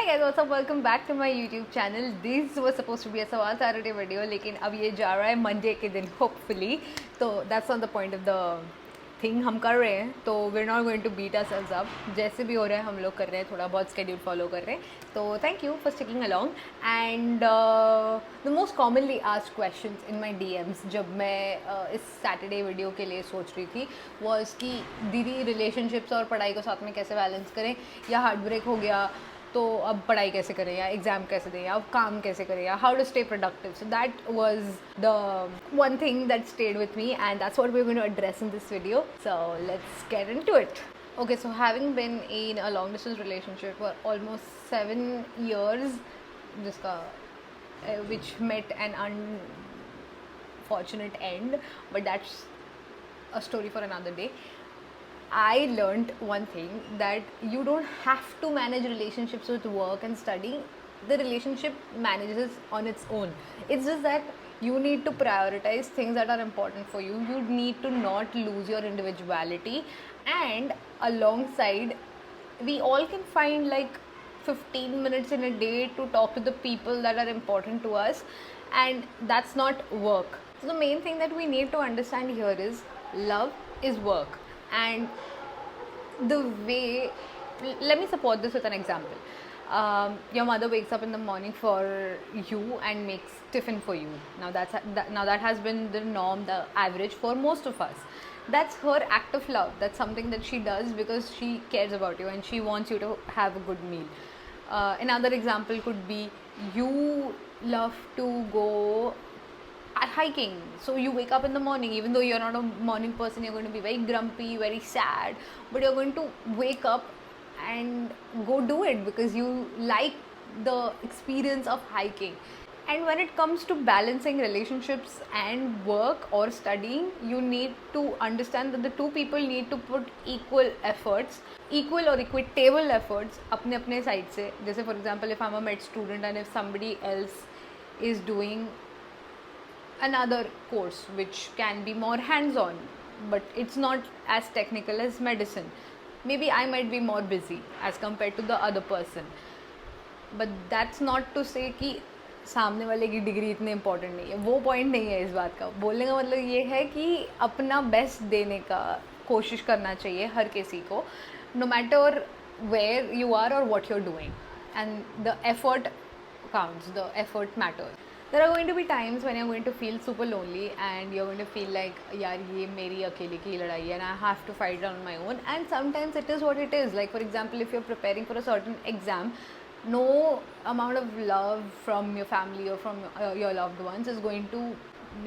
Hi guys, what's up? Welcome back to my YouTube channel. This was supposed to be a सवाल Saturday video, लेकिन अब ये जा रहा है Monday के दिन hopefully. तो that's not the point of the thing हम कर रहे हैं. तो we're not going to beat ourselves up. जैसे भी हो रहा है हम लोग कर रहे हैं, थोड़ा बहुत schedule follow कर रहे हैं. तो thank you for sticking along. And the most commonly asked questions in my DMs जब मैं इस Saturday video के लिए सोच रही थी was कि दीदी relationships और पढ़ाई को साथ में कैसे balance करें, या heartbreak हो गया तो अब पढ़ाई कैसे करें, या एग्ज़ाम कैसे दें, या अब काम कैसे करें, या how to stay productive. So that was the one thing that stayed with me and that's what we are going to address in this video. So let's get into it. Okay, so having been in a long distance relationship for almost 7 years, जिसका which met an unfortunate end, but that's a story for another day. I learned one thing, that you don't have to manage relationships with work and study. The relationship manages on its own. It's just that you need to prioritize things that are important for you. You need to not lose your individuality, and alongside we all can find like 15 minutes in a day to talk to the people that are important to us, and that's not work. So the main thing that we need to understand here is love is work. And the way, let me support this with an example. Your mother wakes up in the morning for you and makes tiffin for you. Now that has been the norm, the average for most of us. That's her act of love. That's something that she does because she cares about you and she wants you to have a good meal. Another example could be, you love to go hiking, so you wake up in the morning. Even though you're not a morning person, you're going to be very grumpy, very sad, but you're going to wake up and go do it because you like the experience of hiking. And when it comes to balancing relationships and work or studying, you need to understand that the two people need to put equal efforts, equal or equitable efforts अपने अपने side से. जैसे for example, if I'm a med student and if somebody else is doing another course which can be more hands-on, but it's not as technical as medicine, maybe I might be more busy as compared to the other person. But that's not to say कि सामने वाले की degree इतनी important नहीं है. वो point नहीं है इस बात का. बोलने का मतलब ये है कि अपना बेस्ट देने का कोशिश करना चाहिए हर किसी को, no matter where you are or what you are doing, and the effort counts, the effort matters. There are going to be times when you're going to feel super lonely and you're going to feel like, yaar ye meri akele ki ladai hai and I have to fight it on my own. And sometimes it is what it is. Like for example, if you're preparing for a certain exam, no amount of love from your family or from your loved ones is going to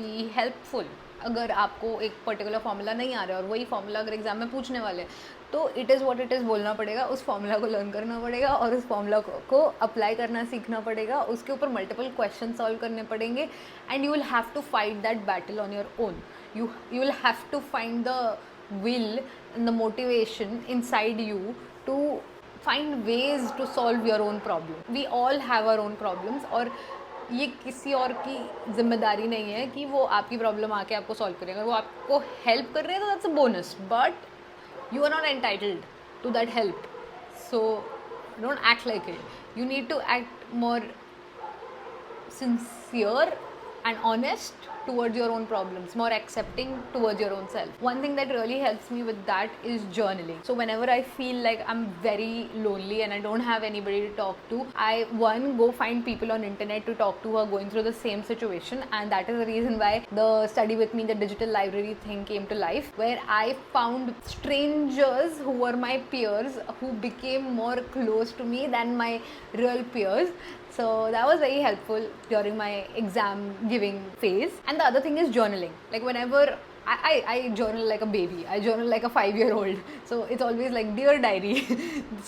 be helpful. अगर आपको एक particular formula नहीं आ रहा है और वही formula अगर exam में पूछने वाले, तो it is what it is बोलना पड़ेगा, उस फार्मूला को लर्न करना पड़ेगा और उस फार्मूला को अप्लाई करना सीखना पड़ेगा, उसके ऊपर मल्टीपल क्वेश्चन सॉल्व करने पड़ेंगे, and you will have to fight that battle on your own. You will have to find the will and the motivation inside you to find ways to solve your own problem. We all have our own problems, और ये किसी और की जिम्मेदारी नहीं है कि वो आपकी प्रॉब्लम आके आपको सॉल्व करेगा. अगर वो आपको हेल्प कर रहे हैं तो that's a bonus, but you are not entitled to that help. So don't act like it. You need to act more sincere and honest towards your own problems, more accepting towards your own self. One thing that really helps me with that is journaling. So whenever I feel like I'm very lonely and I don't have anybody to talk to, I go find people on internet to talk to who are going through the same situation, and that is the reason why the study with me, the digital library thing came to life, where I found strangers who were my peers who became more close to me than my real peers. So that was very helpful during my exam giving phase. And the other thing is journaling. Like whenever I journal like a baby, I journal like a 5-year-old. So it's always like, dear diary,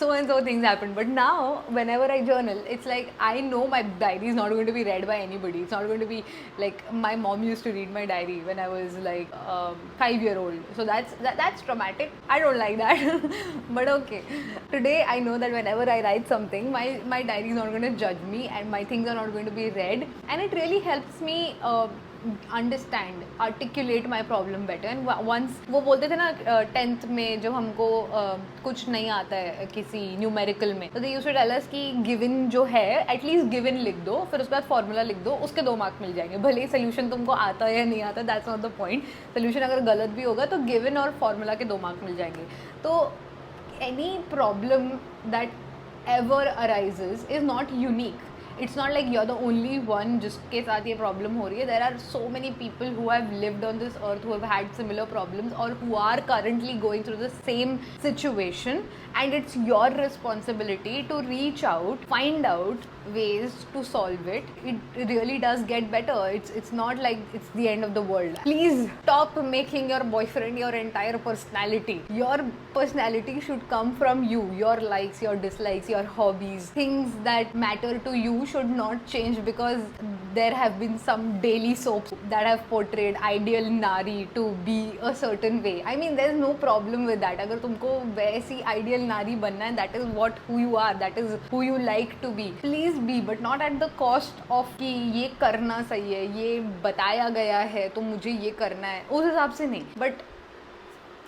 so and so things happen. But now whenever I journal, it's like I know my diary is not going to be read by anybody. It's not going to be like my mom used to read my diary when I was like 5-year-old. So that's traumatic. I don't like that. But okay, today I know that whenever I write something, my diary is not going to judge me and my things are not going to be read, and it really helps me understand articulate my problem better. And once वो बोलते थे ना 10th में जब हमको कुछ नहीं आता है किसी न्यूमेरिकल में, तो they used to tell us कि गिवन जो है एटलीस्ट गिवन लिख दो, फिर उसके बाद फॉर्मूला लिख दो, उसके 2 मार्क मिल जाएंगे. भले ही सोल्यूशन तुमको आता है या नहीं आता, that's not the point. Solution अगर गलत भी होगा तो गिवन और फॉर्मूला के 2 मार्क मिल जाएंगे. तो any problem that ever arises is not unique. It's not like you're the only one जिसके साथ ये problem हो रही है. There are so many people who have lived on this earth who have had similar problems or who are currently going through the same situation, and it's your responsibility to reach out, find out ways to solve it. It really does get better. It's not like it's the end of the world. Please stop making your boyfriend your entire personality. Your personality should come from you. Your likes, your dislikes, your hobbies, things that matter to you should not change because there have been some daily soaps that have portrayed ideal nari to be a certain way. I mean, there's no problem with that. अगर तुमको वैसी ideal nari बनना है, that is what who you are, that is who you like to be. Please be, but not at the cost of कि ये करना सही है, ये बताया गया है तो मुझे ये करना है, उस हिसाब से नहीं. But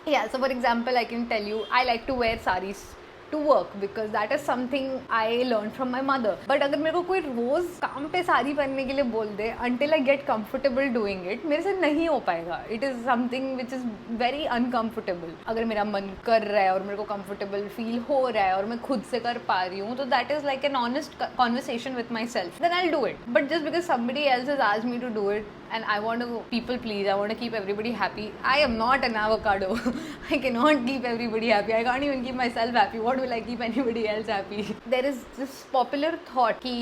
yeah, so for example, I can tell you, I like to wear sarees to work because that is something I learned from my mother. But अगर मेरे को कोई रोज़ काम पे साड़ी पहनने के लिए बोल दे, until I get comfortable doing it, मेरे से नहीं हो पाएगा. It is something which is very uncomfortable. अगर मेरा मन कर रहा है और मेरे को comfortable feel हो रहा है और मैं खुद से कर पा रही हूँ, तो that is like an honest conversation with myself. Then I'll do it. But just because somebody else has asked me to do it and I want to people please, I want to keep everybody happy. I am not an avocado. I cannot keep everybody happy. I can't even keep myself happy. What will I keep anybody else happy? There is this popular thought कि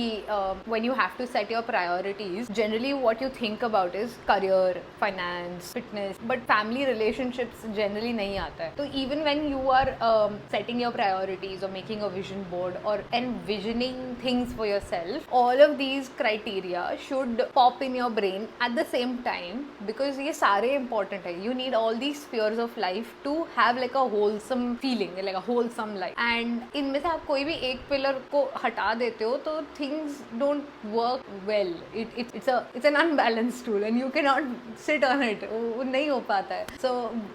when you have to set your priorities, generally what you think about is career, finance, fitness, but family relationships generally नहीं आता है. तो even when you are setting your priorities or making a vision board or envisioning things for yourself, all of these criteria should pop in your brain at the same time because ये सारे important है. You need all these spheres of life to have like a wholesome feeling, like a wholesome life. And इनमें से आप कोई भी एक pillar को हटा देते हो तो things don't work well. It's an unbalanced stool and you cannot sit on it. वो नहीं हो पाता है. So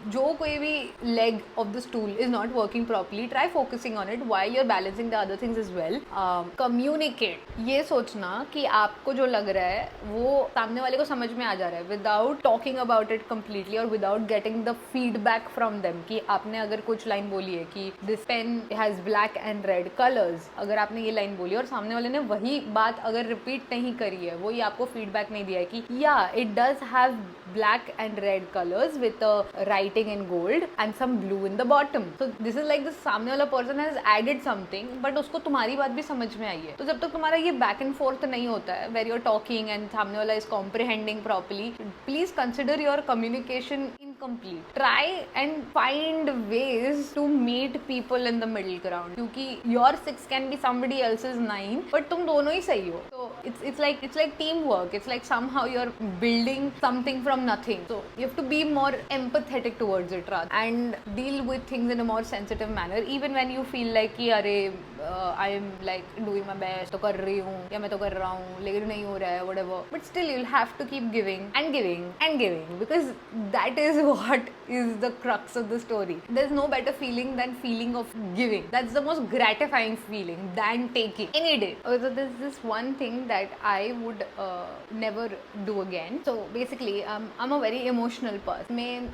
जो कोई भी leg of the stool is not working properly, try focusing on it while you're balancing the other things as well. Communicate. ये सोचना कि आपको जो लग रहा है वो सामने वाले को समझ में आ जा रहा है without talking about it completely or without getting the feedback from them कि आपने अगर कुछ लाइन बोली है कि this pen has black and red colors, अगर आपने ये लाइन बोली और सामने वाले ने वही बात अगर रिपीट नहीं करी है, वो ये आपको फीडबैक नहीं दिया है कि yeah it does have black and red colors with a writing in gold and some blue in the bottom. So this is like the सामने वाला person has added something but उसको तुम्हारी बात भी समझ में आई है. तो जब तक तुम्हारा ये back and forth नहीं होता है where you're talking and सामने वाला is comprehending properly, please consider your communication incomplete. Try and find ways to meet people in the middle ground क्योंकि your 6 can be somebody else's 9 but तुम दोनों ही सही हो. So it's like teamwork. It's like somehow you're building something from nothing. So you have to be more empathetic towards it rather and deal with things in a more sensitive manner even when you feel like कि अरे I am like doing my best, तो कर रही हूँ या मैं तो कर रहा हूँ लेकिन नहीं हो रहा है whatever. But still you'll have to keep giving and giving and giving because that is what is the crux of the story. There's no better feeling than feeling of giving. That's the most gratifying feeling than taking any day. So there's this one thing that I would never do again. So basically I'm a very emotional person.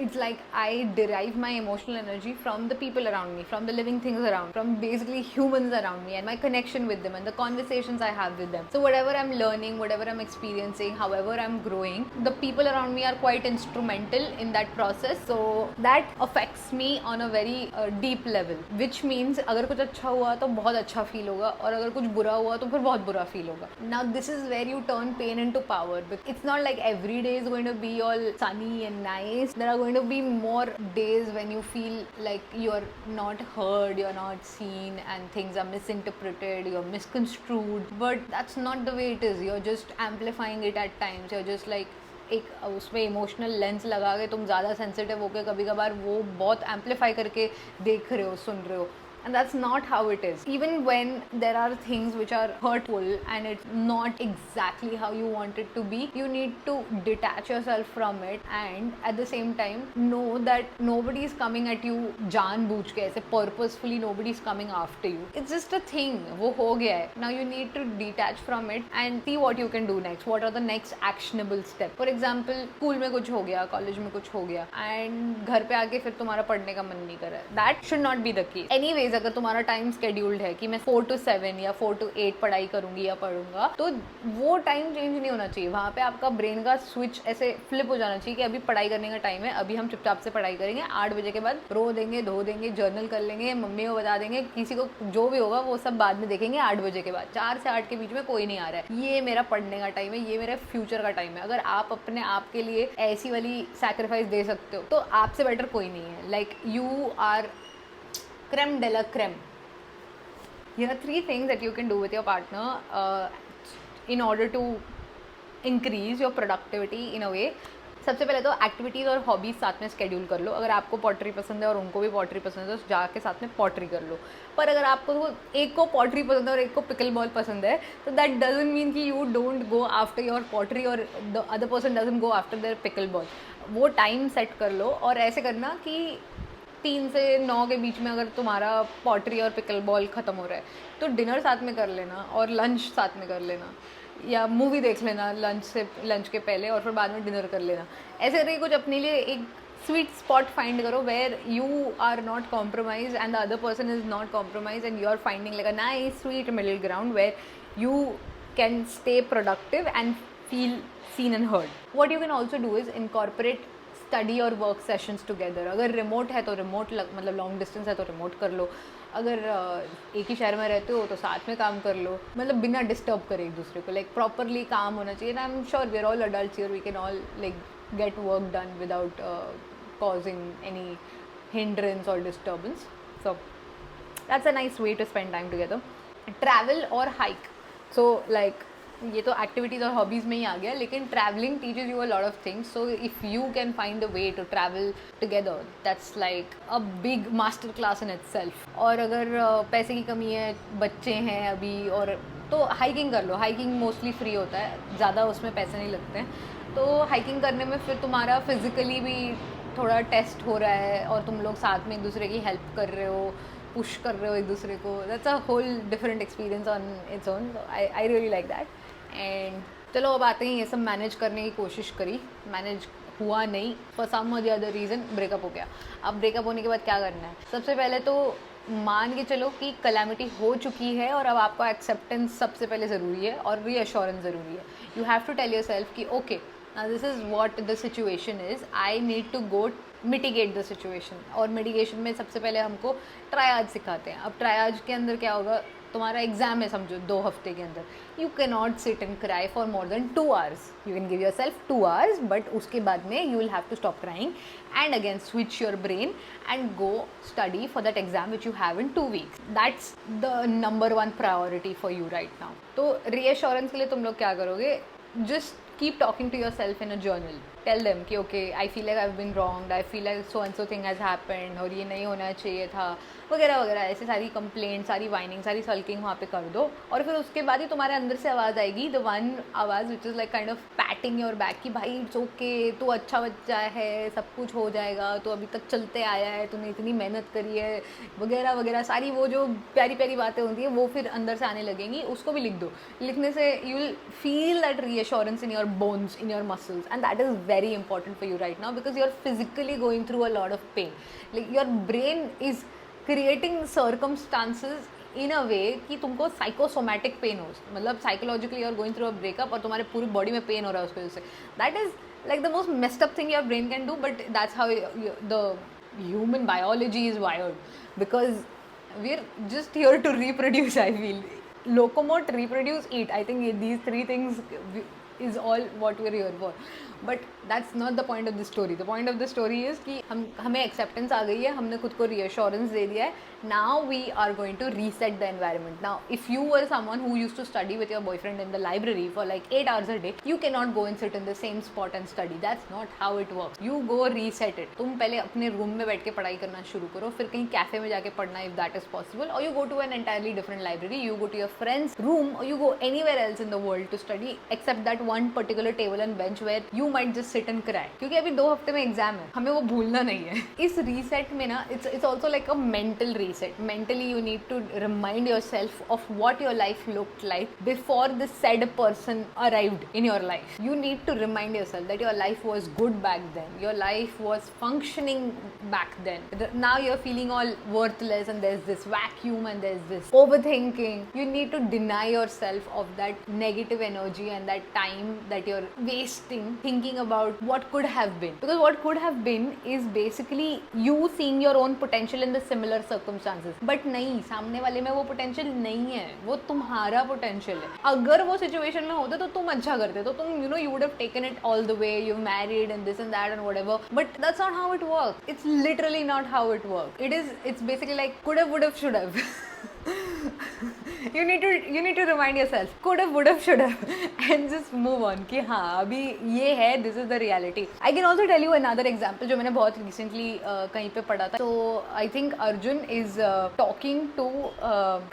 It's like I derive my emotional energy from the people around me, from the living things around, from basically humans around me and my connection with them and the conversations I have with them. So whatever I'm learning, whatever I'm experiencing, however I'm growing, the people around me are quite instrumental in that process. So that affects me on a very deep level, which means अगर कुछ अच्छा हुआ तो बहुत अच्छा feel होगा और अगर कुछ बुरा हुआ तो फिर बहुत बुरा feel होगा. Now this is where you turn pain into power. It's not like every day is going to be all sunny and nice. There are going to be more days when you feel like you're not heard, you're not seen and things are misinterpreted, you're misconstrued, but that's not the way it is. You're just amplifying it at times. You're just like एक उसमें emotional lens लगा के तुम ज़्यादा sensitive होकर कभी कभार वो बहुत एम्पलीफाई करके देख रहे हो, सुन रहे हो. and that's not how it is. Even when there are things which are hurtful and it's not exactly how you want it to be, you need to detach yourself from it, and at the same time know that nobody is coming at you जानबूझ के ऐसे purposefully, nobody is coming after you. It's just a thing, वो हो गया है. Now you need to detach from it and see what you can do next. What are the next actionable steps? For example, school में कुछ हो गया, college में कुछ हो गया, एंड घर पे आके फिर तुम्हारा पढ़ने का मन नहीं कर रहा है. That should not be the case. Anyways, अगर तुम्हारा टाइम स्केड्यूल्ड है कि मैं 4 to 7 या 4 to 8 पढ़ाई करूंगी या पढ़ूंगा, तो वो टाइम चेंज नहीं होना चाहिए. वहाँ पे आपका ब्रेन का स्विच ऐसे फ्लिप हो जाना चाहिए कि अभी पढ़ाई करने का टाइम है, अभी हम चुपचाप से पढ़ाई करेंगे, 8 बजे के बाद रो देंगे, धो देंगे, जर्नल कर लेंगे, मम्मी को बता देंगे, किसी को जो भी होगा वो सब बाद में देखेंगे. 8 बजे के बाद, 4 से 8 के बीच में कोई नहीं आ रहा है. ये मेरा पढ़ने का टाइम है, ये मेरा फ्यूचर का टाइम है. अगर आप अपने आप के लिए ऐसी वाली सैक्रिफाइस दे सकते हो तो आपसे बेटर कोई नहीं है. Like you are creme de la creme. Here are 3 things that you can do with your partner in order to increase your productivity in a way. सबसे पहले तो एक्टिविटीज़ और हॉबीज़ साथ में स्केड्यूल कर लो. अगर आपको पॉटरी पसंद है और उनको भी पॉटरी पसंद है तो जाके साथ में पॉटरी कर लो. पर अगर आपको एक को पॉटरी पसंद है और एक को पिकल बॉल पसंद है तो दैट डजंट मीन कि you don't go after your pottery और the other person doesn't go after their pickleball. वो टाइम सेट कर लो और ऐसे करना कि 3 से 9 के बीच में अगर तुम्हारा पॉटरी और पिकल बॉल ख़त्म हो रहा है तो डिनर साथ में कर लेना और लंच साथ में कर लेना, या मूवी देख लेना लंच के पहले और फिर बाद में डिनर कर लेना. ऐसे करके कुछ अपने लिए एक स्वीट स्पॉट फाइंड करो where you are not compromise and the other person is not compromise and you are finding like a nice sweet middle ground where you can stay productive and feel seen and heard. What you can also do is incorporate study और work sessions together. अगर remote है तो remote, मतलब long distance है तो remote कर लो. अगर एक ही शहर में रहते हो तो साथ में काम कर लो, मतलब बिना डिस्टर्ब करे एक दूसरे को. लाइक प्रॉपरली काम होना चाहिए. And I am sure we are all adults here, we can all like get work done without causing any hindrance और disturbance. So that's a nice way to spend time together. Travel और hike. So like ये तो activities और hobbies में ही आ गया, लेकिन travelling teaches you a lot of things. So if you can find the way to travel together, that's like a big master class in itself. और अगर पैसे की कमी है, बच्चे हैं अभी, और तो हाइकिंग कर लो. हाइकिंग मोस्टली फ्री होता है, ज़्यादा उसमें पैसे नहीं लगते हैं. तो हाइकिंग करने में फिर तुम्हारा फिज़िकली भी थोड़ा टेस्ट हो रहा है और तुम लोग साथ में एक दूसरे की हेल्प कर रहे हो, पुश कर रहे हो एक दूसरे को. That's a whole different experience on its own. I really like that. And चलो अब आते हैं, ये सब मैनेज करने की कोशिश करी, मैनेज हुआ नहीं, फॉर सम और द अदर रीज़न ब्रेकअप हो गया. अब ब्रेकअप होने के बाद क्या करना है? सबसे पहले तो मान के चलो कि कलैमिटी हो चुकी है और अब आपका एक्सेप्टेंस सबसे पहले ज़रूरी है और रीअश्योरेंस ज़रूरी है. You have to tell yourself कि okay, this is what the situation is, I need to go mitigate the situation. और मिटिगेशन में सबसे पहले हमको ट्रायाज सिखाते हैं. अब ट्रायाज के अंदर क्या होगा, तुम्हारा एग्जाम है समझो 2 हफ्ते के अंदर, you can not sit and cry for more than 2 hours. You can give yourself 2 hours, but उसके बाद में you will have to stop crying and again switch your brain and go study for that exam which you have in 2 weeks. That's the number 1 priority for you right now. तो reassurance के लिए तुम लोग क्या करोगे? Just keep talking to yourself in a journal. Tell them कि okay, I feel like I've been wronged, I feel like so and so thing has happened, और ये नहीं होना चाहिए था, वगैरह वगैरह. ऐसे सारी कंप्लेंट, सारी वाइनिंग, सारी सल्किंग वहाँ पे कर दो. और फिर उसके बाद ही तुम्हारे अंदर से आवाज़ आएगी, द वन आवाज़ which is like kind of patting your back कि भाई इट्स ओके, तू अच्छा बच्चा है, सब कुछ हो जाएगा, तो अभी तक चलते आया है, तूने इतनी मेहनत करी है, वगैरह वगैरह. सारी वो जो प्यारी प्यारी बातें होती हैं वो फिर अंदर से आने लगेंगी. उसको भी लिख दो. लिखने से you will feel that reassurance in your bones, in your muscles, and that is very important for you right now because you are physically going through a lot of pain. Like your brain is creating circumstances in a way कि तुमको psychosomatic pain हो, मतलब psychologically you are going through a breakup और तुम्हारे पूरी body में pain हो रहा है उसकी वजह से. That is like the most messed up thing your brain can do, but that's how the human biology is wired, because we're just here to reproduce. I feel locomote, reproduce, eat. I think these 3 things is all what we're here for. But that's not the point of the story. The point of the story is कि हमें acceptance आ गई है, हमने खुद को reassurance दे दिया है. Now we are going to reset the environment. Now if you were someone who used to study with your boyfriend in the library for like 8 hours a day, you cannot go and sit in the same spot and study. That's not how it works. You go reset it. तुम पहले अपने room में बैठ के पढ़ाई करना शुरू करो, फिर कहीं कैफे में जाके पढ़ना if that is possible, or you go to an entirely different library, you go to your friend's room, or you go anywhere else in the world to study except that one particular table and bench where you might just sit and cry. क्योंकि अभी 2 हफ्ते में exam है, हमें वो भूलना नहीं है. इस रीसेट में ना it's also like a mental reset. Mentally you need to remind yourself of what your life looked like before the said person arrived in your life. You need to remind yourself that your life was good back then, your life was functioning back then. Now you're feeling all worthless and there's this vacuum and there's this overthinking. You need to deny yourself of that negative energy and that time that you're wasting thinking about what could have been, because what could have been is basically you seeing your own potential in the similar circumstances. But नहीं, सामने वाले में वो potential नहीं है, वो तुम्हारा potential है. अगर वो सिचुएशन में होते तो तुम अच्छा करते, तो तुम you know you would have taken it all the way, you married and this and that and whatever. But that's not how it works. It's literally not how it works. It's basically like could have, would have, should have. you need to remind yourself could have, would have, should have and just move on कि हाँ अभी ये है, this is the reality. I can also tell you another example जो मैंने बहुत recently कहीं पे पढ़ा था. So I think Arjun is talking to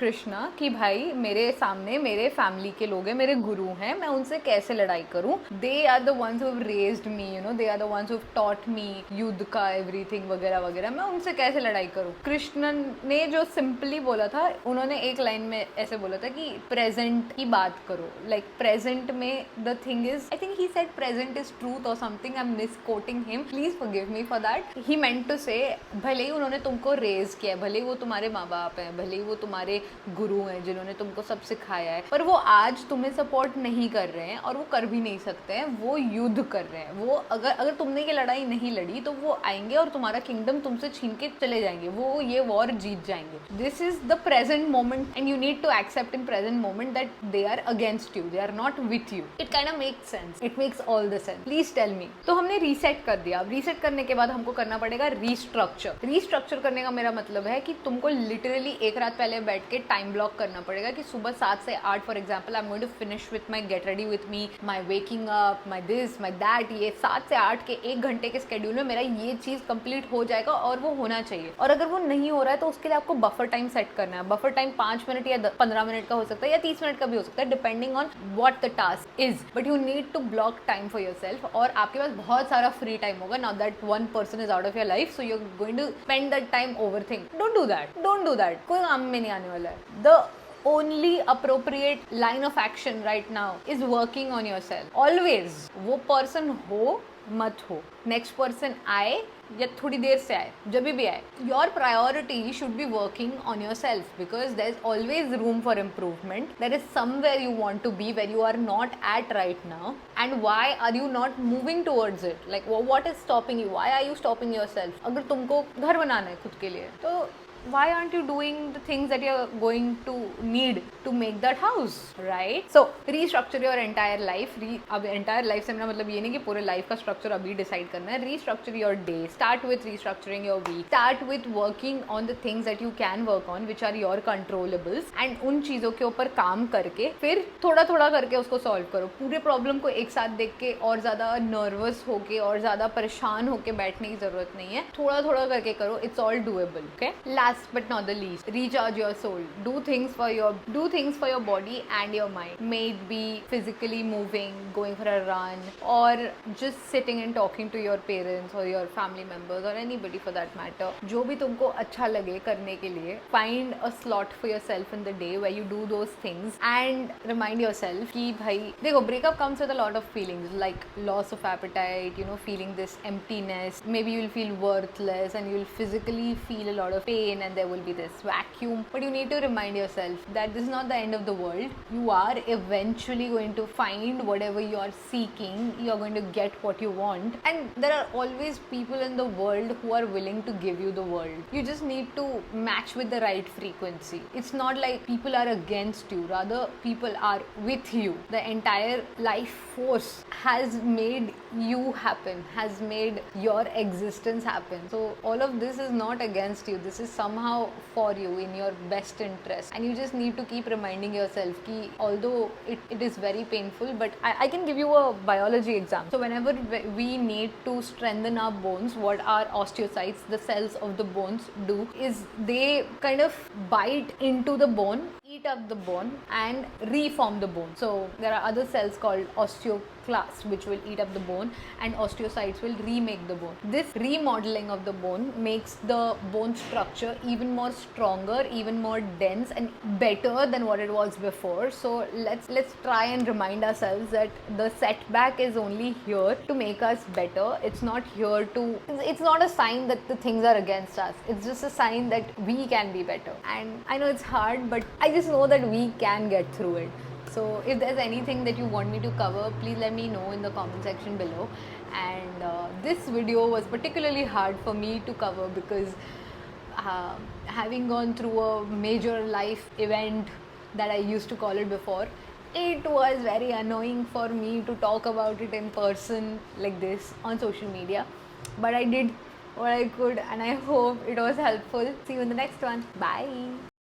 Krishna कि भाई मेरे सामने मेरे family के लोग हैं, मेरे गुरु हैं, मैं उनसे कैसे लड़ाई करूँ. They are the ones who have raised me, you know, they are the ones who have taught me युद्ध का everything वगैरह वगैरह, मैं उनसे कैसे लड़ाई करूँ. कृष्ण ने जो simply बोला था, उन्होंने एक लाइन में ऐसे बोला था कि प्रेजेंट की बात करो. लाइक प्रेजेंट में the thing is, I think he said present is truth और something. I am misquoting him, please forgive me for that. He meant to say भले ही उन्होंने तुमको रेज किया, भले ही वो तुम्हारे माँ बाप हैं, भले ही वो तुम्हारे गुरु हैं जिन्होंने तुमको सब सिखाया है, पर वो आज तुम्हें सपोर्ट नहीं कर रहे हैं और वो कर भी नहीं सकते हैं. वो युद्ध कर रहे हैं. वो अगर तुमने ये लड़ाई नहीं लड़ी तो वो आएंगे और तुम्हारा किंगडम तुमसे छीन के चले जाएंगे. वो ये वॉर जीत जाएंगे. This is the present moment and you need to accept in present moment that they are against you, they are not with you. It kind of makes sense, it makes all the sense. Please tell me. तो हमने reset कर दिया. अब reset करने के बाद हमको करना पड़ेगा रीस्ट्रक्चर. रीस्ट्रक्चर करने का मेरा मतलब है कि तुमको लिटरली एक रात पहले बैठ के टाइम ब्लॉक करना पड़ेगा कि सुबह 7 से 8 for example I am going to finish with my get ready with me, my waking up, my this my that. ये 7 से 8 के 1 घंटे के स्केड्यूल में मेरा ये चीज़ कंप्लीट हो जाएगा और वो होना चाहिए. और अगर वो नहीं हो रहा है तो उसके लिए आपको बफर टाइम सेट करना है. बफर टाइम 5 मिनट या 15 मिनट का हो सकता है या 30 मिनट का भी हो सकता है, depending on what the task is. But you need to block time for yourself. और आपके पास बहुत सारा फ्री टाइम होगा. Now that one person is out of your life, so you are going to spend that time overthink. Don't do that. कोई काम में नहीं आने वाला है. The only appropriate line of action right now is working on yourself. Always. वो person हो मत हो, नेक्स्ट पर्सन आए या थोड़ी देर से आए, जब भी आए, your priority should be working on your self because there is always room for improvement. There is somewhere you want to be where you are not at right now. And why are you not moving towards it? Like what is stopping you? Why are you stopping your self? अगर तुमको घर बनाना है खुद के लिए तो why aren't you doing the things that you're going to need to make that house, right? So restructure your entire life. अब entire life से मेरा मतलब ये नहीं कि पूरे life का structure अभी decide करना है. Restructure your day. Start with restructuring your week. Start with working on the things that you can work on, which are your controllables. And उन चीज़ों के ऊपर काम करके फिर थोड़ा थोड़ा करके उसको solve करो. पूरे problem को एक साथ देख के और ज़्यादा nervous होके और ज़्यादा परेशान होके बैठने की ज़रूरत नहीं है. थोड़ा थोड़ा करके करो. It's all doable. Okay? Last but not the least, recharge your soul. Do things for your body and your mind. May it be physically moving, going for a run, or just sitting and talking to your parents or your family members or anybody for that matter. जो भी तुमको अच्छा लगे करने के लिए, find a slot for yourself in the day where you do those things and remind yourself कि भाई देखो, breakup comes with a lot of feelings like loss of appetite, you know, feeling this emptiness. Maybe you'll feel worthless and you'll physically feel a lot of pain and there will be this vacuum, but you need to remind yourself that this is not not the end of the world. You are eventually going to find whatever you are seeking. You're going to get what you want, and there are always people in the world who are willing to give you the world. You just need to match with the right frequency. It's not like people are against you, rather people are with you. The entire life force has made you happen, has made your existence happen. So all of this is not against you. This is somehow for you, in your best interest, and you just need to keep reminding yourself ki, although it is very painful, but I can give you a biology example. So whenever we need to strengthen our bones, what our osteocytes, the cells of the bones, do is they kind of bite into the bone, eat up the bone, and reform the bone. So there are other cells called osteoclasts which will eat up the bone, and osteocytes will remake the bone. This remodeling of the bone makes the bone structure even more stronger, even more dense, and better than what it was before. So let's try and remind ourselves that the setback is only here to make us better. It's not here to, it's not a sign that the things are against us. It's just a sign that we can be better. And I know it's hard, but I just know that we can get through it. So if there's anything that you want me to cover, please let me know in the comment section below. And this video was particularly hard for me to cover because having gone through a major life event that I used to call it before, it was very annoying for me to talk about it in person like this on social media. But I did what I could, and I hope it was helpful. See you in the next one. Bye.